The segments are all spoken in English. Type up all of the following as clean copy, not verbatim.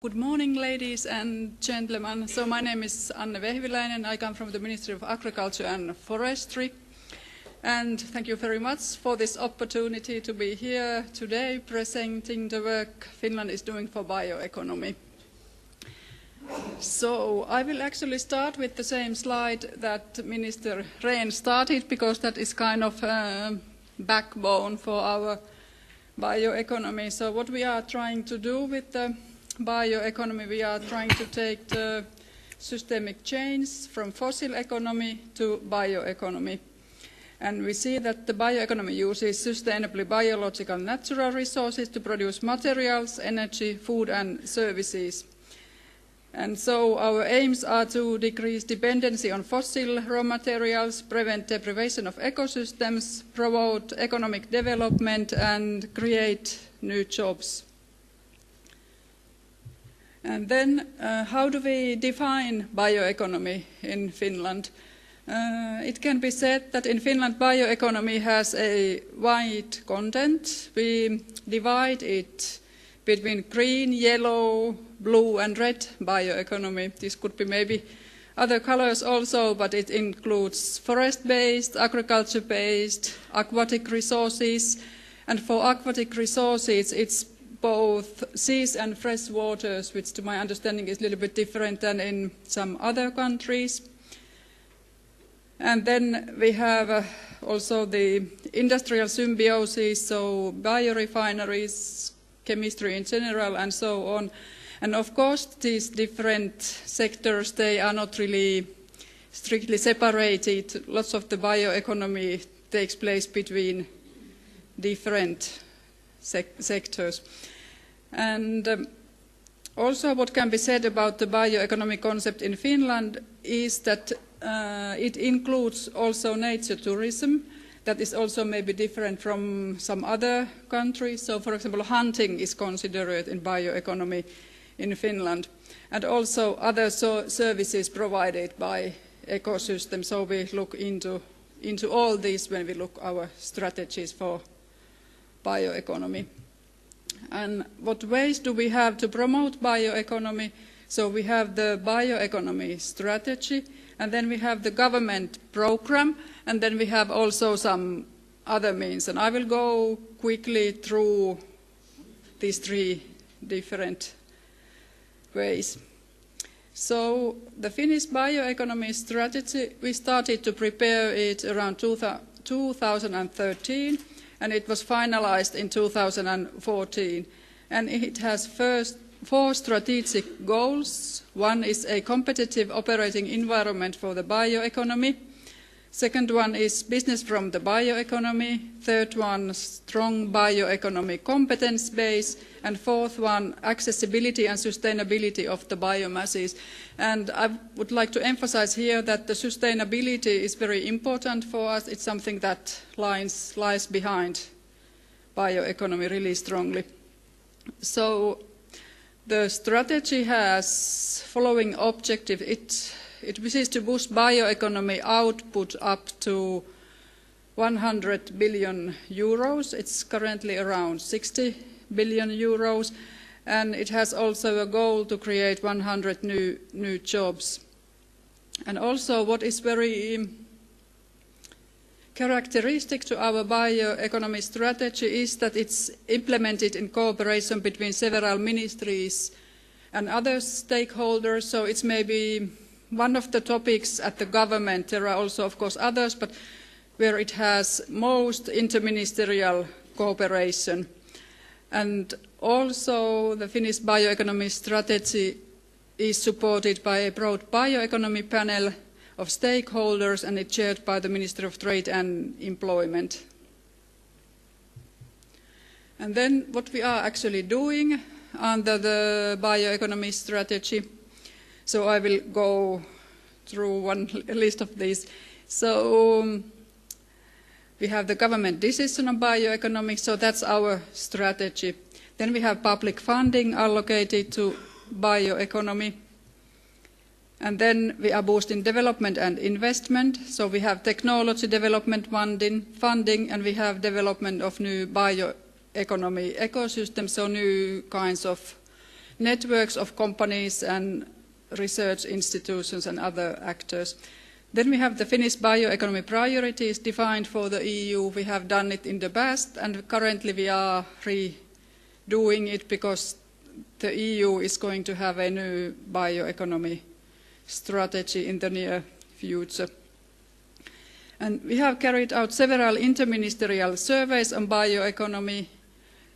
Good morning, ladies and gentlemen. So my name is Vehviläinen. I come from the Ministry of Agriculture and Forestry. And thank you very much for this opportunity to be here today presenting the work Finland is doing for bioeconomy. So I will actually start with the same slide that Minister Rehn started, because that is kind of a backbone for our bioeconomy. So what we are trying to do with the bioeconomy, we are trying to take the systemic change from fossil economy to bioeconomy. And we see that the bioeconomy uses sustainably biological natural resources to produce materials, energy, food and services. And so our aims are to decrease dependency on fossil raw materials, prevent deprivation of ecosystems, promote economic development and create new jobs. And then how do we define bioeconomy in Finland? It can be said that in Finland bioeconomy has a wide content. We divide it between green, yellow, blue and red bioeconomy. This could be maybe other colors also, but it includes forest-based, agriculture-based, aquatic resources. And for aquatic resources, it's both seas and fresh waters, which to my understanding is a little bit different than in some other countries. And then we have also the industrial symbiosis, so biorefineries, chemistry in general and so on. And of course these different sectors, they are not really strictly separated. Lots of the bioeconomy takes place between different sectors. And also what can be said about the bioeconomy concept in Finland is that it includes also nature tourism. That is also maybe different from some other countries. So for example, hunting is considered in bioeconomy in Finland. And also other services provided by ecosystems. So we look into all these when we look our strategies for bioeconomy. And what ways do we have to promote bioeconomy? So we have the bioeconomy strategy, and then we have the government program, and then we have also some other means. And I will go quickly through these three different ways. So the Finnish bioeconomy strategy, we started to prepare it around 2013. And it was finalized in 2014. And it has four strategic goals. One is a competitive operating environment for the bioeconomy. Second one is business from the bioeconomy. Third one, strong bioeconomy competence base. And fourth one, accessibility and sustainability of the biomasses. And I would like to emphasize here that the sustainability is very important for us. It's something that lies behind bioeconomy really strongly. So the strategy has following objective. It wishes to boost bioeconomy output up to 100 billion euros. It's currently around 60 billion euros. And it has also a goal to create 100 new jobs. And also what is very characteristic to our bioeconomy strategy is that it's implemented in cooperation between several ministries and other stakeholders. So it's maybe one of the topics at the government. There are also, of course, others, but where it has most interministerial cooperation. And also the Finnish bioeconomy strategy is supported by a broad bioeconomy panel of stakeholders, and it's chaired by the Ministry of Trade and Employment. And then what we are actually doing under the bioeconomy strategy. So I will go through one list of these. So we have the government decision on bioeconomy, so that's our strategy. Then we have public funding allocated to bioeconomy. And then we are boosting development and investment. So we have technology development funding, and we have development of new bioeconomy ecosystems, so new kinds of networks of companies and research institutions and other actors. Then we have the Finnish bioeconomy priorities defined for the EU. We have done it in the past, and currently we are redoing it because the EU is going to have a new bioeconomy strategy in the near future. And we have carried out several interministerial surveys on bioeconomy,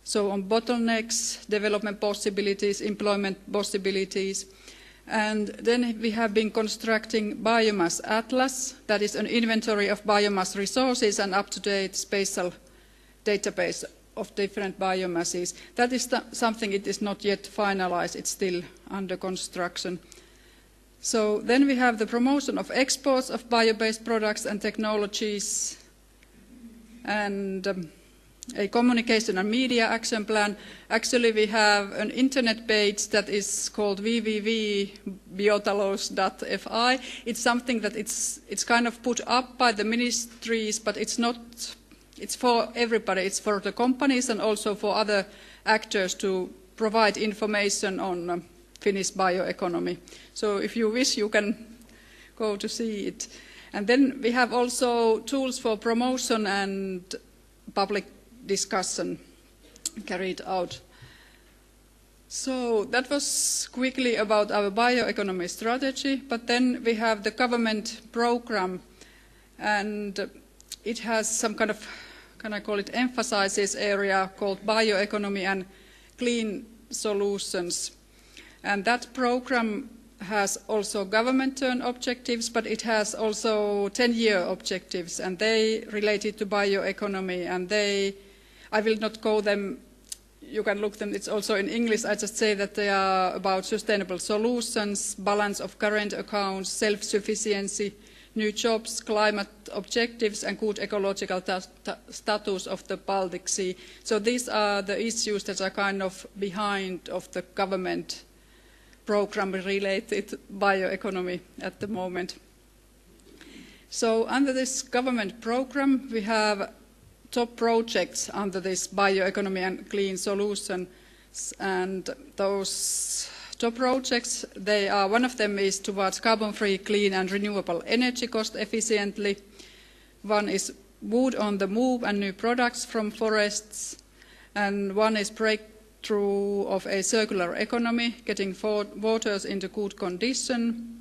so on bottlenecks, development possibilities, employment possibilities. And then we have been constructing Biomass Atlas, that is an inventory of biomass resources and up-to-date spatial database of different biomasses. That is something it is not yet finalized, it's still under construction. So then we have the promotion of exports of bio-based products and technologies, and a communication and media action plan. Actually, we have an internet page that is called www.biotalous.fi. It's something that it's kind of put up by the ministries, but it's not. It's for everybody. It's for the companies and also for other actors to provide information on Finnish bioeconomy. So if you wish, you can go to see it. And then we have also tools for promotion and public discussion carried out. So that was quickly about our bioeconomy strategy, but then we have the government program, and it has some kind of, can I call it, emphasizes area called bioeconomy and clean solutions. And that program has also government-term objectives, but it has also 10-year objectives, and they related to bioeconomy, and I will not go them, you can look them, it's also in English. I just say that they are about sustainable solutions, balance of current accounts, self-sufficiency, new jobs, climate objectives, and good ecological status of the Baltic Sea. So these are the issues that are kind of behind of the government program-related bioeconomy at the moment. So under this government program, we have top projects under this bioeconomy and clean solutions, and those top projects, one of them is towards carbon-free, clean and renewable energy cost efficiently. One is wood on the move and new products from forests, and one is breakthrough of a circular economy, getting waters into good condition.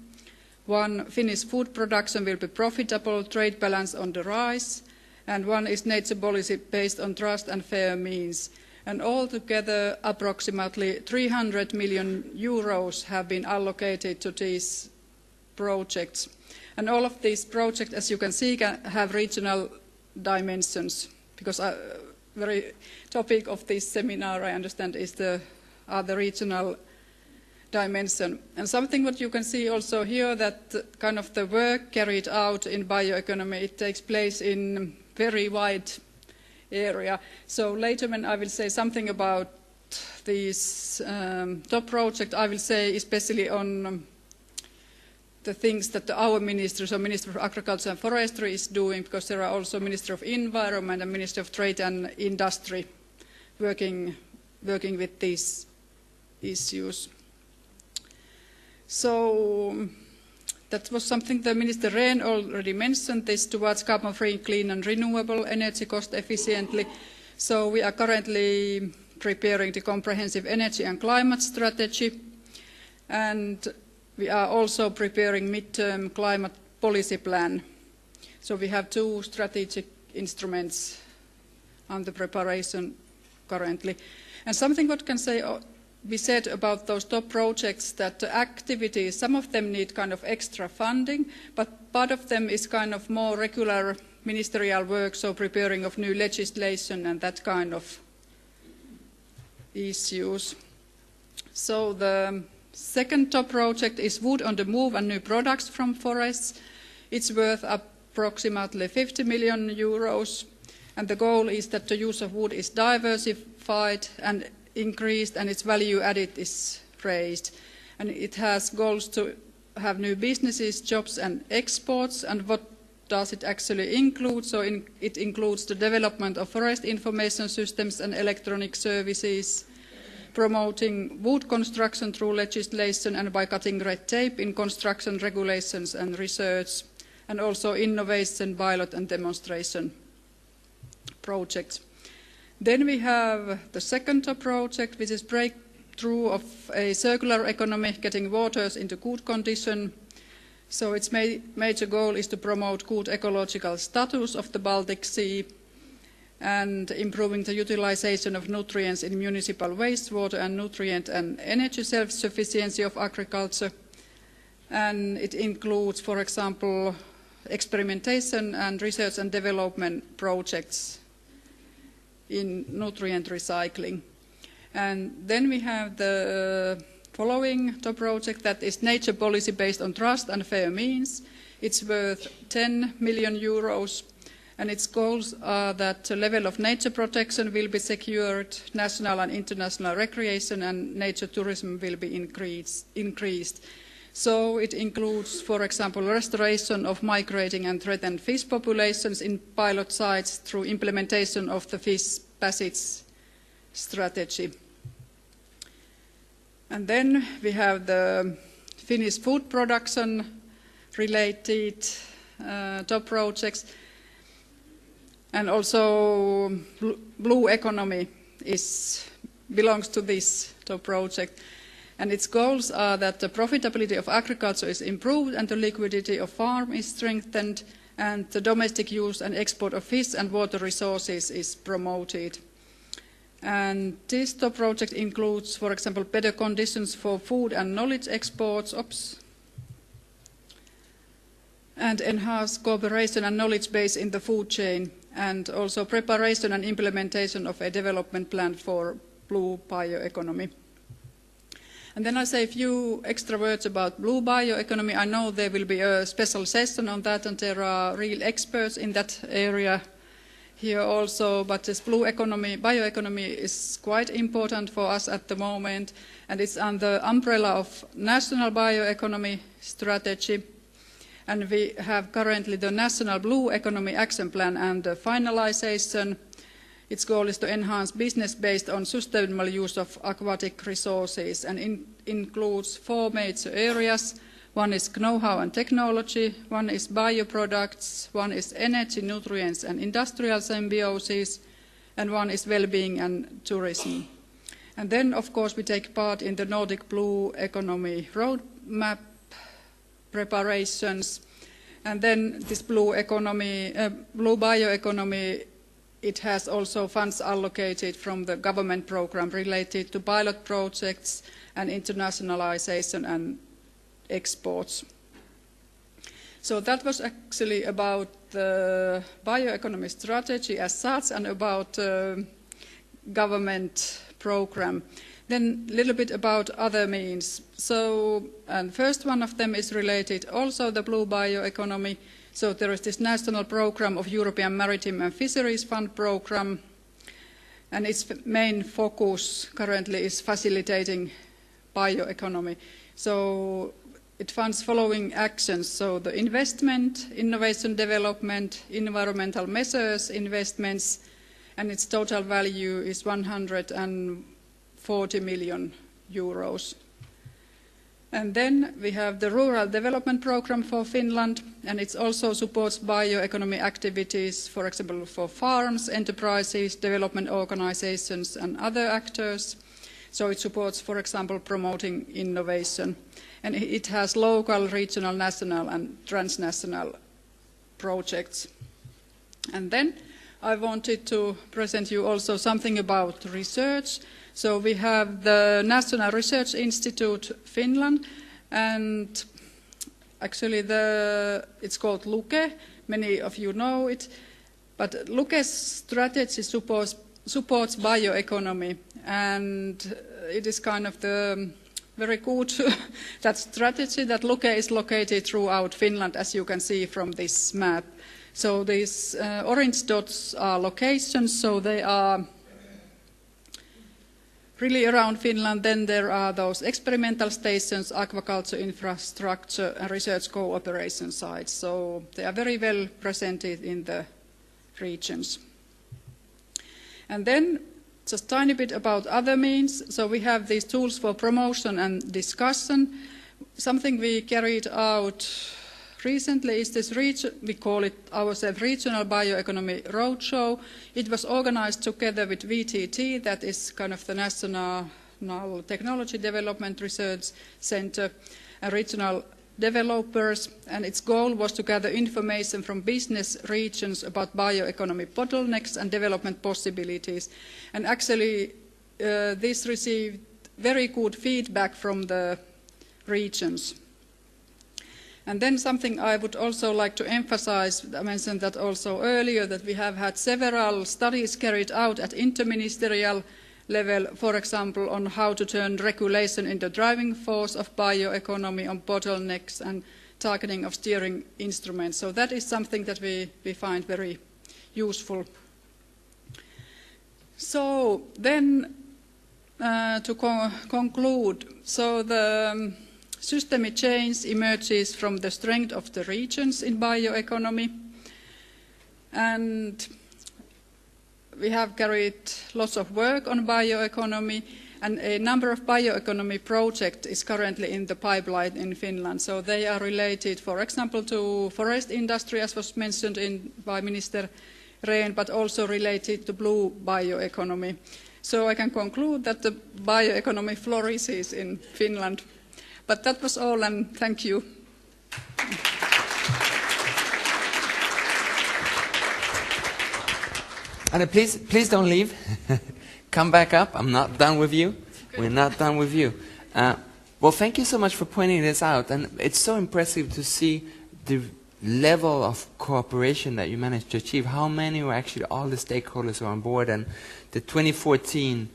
One, Finnish food production will be profitable, trade balance on the rise, and one is nature policy based on trust and fair means. And altogether, approximately 300 million euros have been allocated to these projects. And all of these projects, as you can see, have regional dimensions, because very topic of this seminar, I understand, is the regional dimension. And something what you can see also here, that kind of the work carried out in bioeconomy, it takes place in very wide area. So later when I will say something about this top project, I will say especially on the things that our ministry, so Ministry of Agriculture and Forestry is doing, because there are also Ministry of Environment and Ministry of Trade and Industry working with these issues. So that was something that Minister Rehn already mentioned, this towards carbon-free, clean and renewable energy cost efficiently. So we are currently preparing the comprehensive energy and climate strategy, and we are also preparing mid-term climate policy plan. So we have two strategic instruments under preparation currently. And something what can be said about those top projects, that the activities, some of them need kind of extra funding, but part of them is kind of more regular ministerial work, so preparing of new legislation and that kind of issues. So the second top project is wood on the move and new products from forests. It's worth approximately 50 million euros, and the goal is that the use of wood is diversified and increased, and its value added is raised. And it has goals to have new businesses, jobs and exports. And what does it actually include? So it includes the development of forest information systems and electronic services, promoting wood construction through legislation and by cutting red tape in construction regulations and research, and also innovation, pilot and demonstration projects. Then we have the second top project, which is breakthrough of a circular economy, getting waters into good condition. So its major goal is to promote good ecological status of the Baltic Sea and improving the utilization of nutrients in municipal wastewater and nutrient and energy self-sufficiency of agriculture. And it includes, for example, experimentation and research and development projects in nutrient recycling. And then we have the following top project, that is nature policy based on trust and fair means. It's worth 10 million euros. And its goals are that the level of nature protection will be secured, national and international recreation and nature tourism will be increased. So it includes, for example, restoration of migrating and threatened fish populations in pilot sites through implementation of the fish passage strategy. And then we have the Finnish food production related top projects. And also blue economy belongs to this top project. And its goals are that the profitability of agriculture is improved and the liquidity of farm is strengthened and the domestic use and export of fish and water resources is promoted. And this top project includes, for example, better conditions for food and knowledge exports, and enhanced cooperation and knowledge base in the food chain, and also preparation and implementation of a development plan for blue bioeconomy. And then I say a few extra words about blue bioeconomy. I know there will be a special session on that, and there are real experts in that area here also, but this blue economy, bioeconomy is quite important for us at the moment, and it's under the umbrella of National Bioeconomy Strategy. And we have currently the National Blue Economy Action Plan and the Finalization. Its goal is to enhance business based on sustainable use of aquatic resources and includes 4 major areas. One is know-how and technology, one is bioproducts, one is energy, nutrients and industrial symbiosis, and one is well-being and tourism. And then, of course, we take part in the Nordic Blue Economy Roadmap preparations, and then this blue bioeconomy, it has also funds allocated from the government program related to pilot projects and internationalization and exports. So that was actually about the bioeconomy strategy as such and about government program. Then a little bit about other means. So, and first one of them is related also the blue bioeconomy. So there is this national program of European Maritime and Fisheries Fund program, and its main focus currently is facilitating bioeconomy. So it funds following actions, so the investment, innovation development, environmental measures, investments, and its total value is 140 million euros. And then we have the Rural Development Program for Finland, and it also supports bioeconomy activities, for example, for farms, enterprises, development organizations, and other actors. So it supports, for example, promoting innovation. And it has local, regional, national, and transnational projects. And then I wanted to present you also something about research. So we have the National Research Institute Finland, and actually it's called LUKE. Many of you know it. But LUKE's strategy supports bioeconomy, and it is kind of the very good that strategy that LUKE is located throughout Finland, as you can see from this map. So these orange dots are locations, so they are really around Finland. Then there are those experimental stations, aquaculture infrastructure, and research cooperation sites. So they are very well presented in the regions. And then Just tiny bit about other means. So we have these tools for promotion and discussion. Something we carried out recently is this we call it ourselves Regional Bioeconomy Roadshow. It was organized together with VTT, that is kind of the National Technology Development Research Center, and regional developers, and its goal was to gather information from business regions about bioeconomy bottlenecks and development possibilities. And actually, this received very good feedback from the regions. And then something I would also like to emphasize, I mentioned that also earlier, that we have had several studies carried out at interministerial level, for example, on how to turn regulation into driving force of bioeconomy, on bottlenecks and targeting of steering instruments. So that is something that we find very useful. So then to conclude, so the systemic change emerges from the strength of the regions in bioeconomy, and we have carried lots of work on bioeconomy, and a number of bioeconomy projects is currently in the pipeline in Finland. So they are related, for example, to forest industry, as was mentioned by Minister Rehn, but also related to blue bioeconomy. So I can conclude that the bioeconomy flourishes in Finland. But that was all, and thank you. Anna, please don't leave. Come back up. I'm not done with you. Okay. We're not done with you. Well, thank you so much for pointing this out. And it's so impressive to see the level of cooperation that you managed to achieve. How many were actually all the stakeholders are on board, and the 2014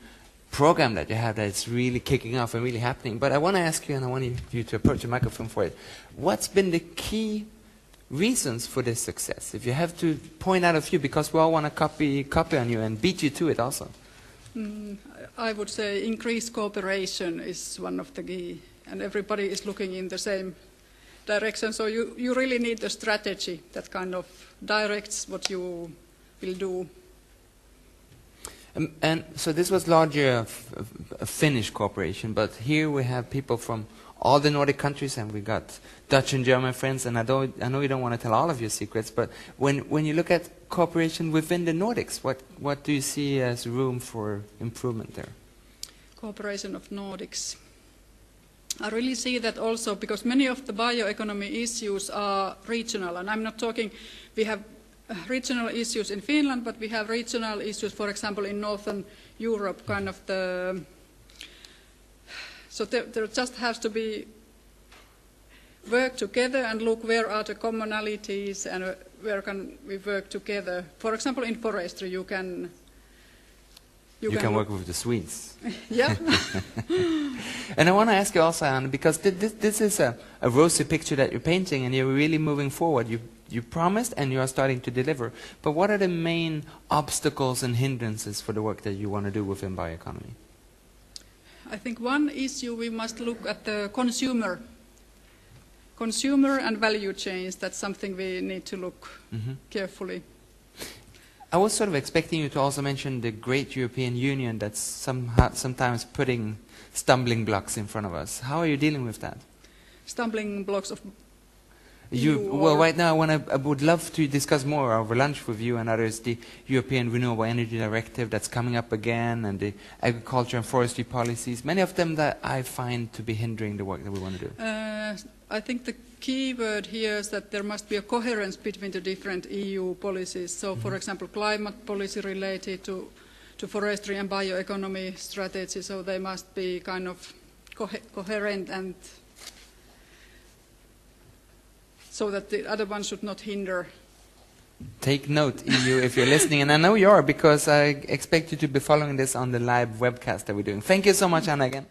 program that you have that's really kicking off and really happening. But I want to ask you, and I want you to approach the microphone for it. What's been the key reasons for this success? If you have to point out a few, because we all want to copy on you and beat you to it also. I would say increased cooperation is one of the key, and everybody is looking in the same direction. So you really need a strategy that kind of directs what you will do. And so this was largely a Finnish cooperation, but here we have people from all the Nordic countries, and we got Dutch and German friends, and I know you don't want to tell all of your secrets, but when you look at cooperation within the Nordics, what do you see as room for improvement there? Cooperation of Nordics. I really see that also because many of the bioeconomy issues are regional, and I'm not talking, we have regional issues in Finland, but we have regional issues, for example, in Northern Europe, kind of the... So there just has to be work together and look where are the commonalities and where can we work together. For example, in forestry, you can work with the Swedes. Yeah. And I want to ask you also, Anna, because this is a rosy picture that you're painting, and you're really moving forward. You promised and you are starting to deliver. But what are the main obstacles and hindrances for the work that you want to do within bioeconomy? I think one issue we must look at the consumer and value chains. That's something we need to look carefully. I was sort of expecting you to also mention the great European Union that's sometimes putting stumbling blocks in front of us. How are you dealing with that? Stumbling blocks of... Well, right now I would love to discuss more over lunch with you and others, the European Renewable Energy Directive that's coming up again, and the agriculture and forestry policies, many of them that I find to be hindering the work that we want to do. I think the key word here is that there must be a coherence between the different EU policies. So, for example, climate policy related to forestry and bioeconomy strategy, so they must be kind of coherent, and so that the other ones should not hinder. Take note, EU, if you're listening, and I know you are, because I expect you to be following this on the live webcast that we're doing. Thank you so much, Anna, again.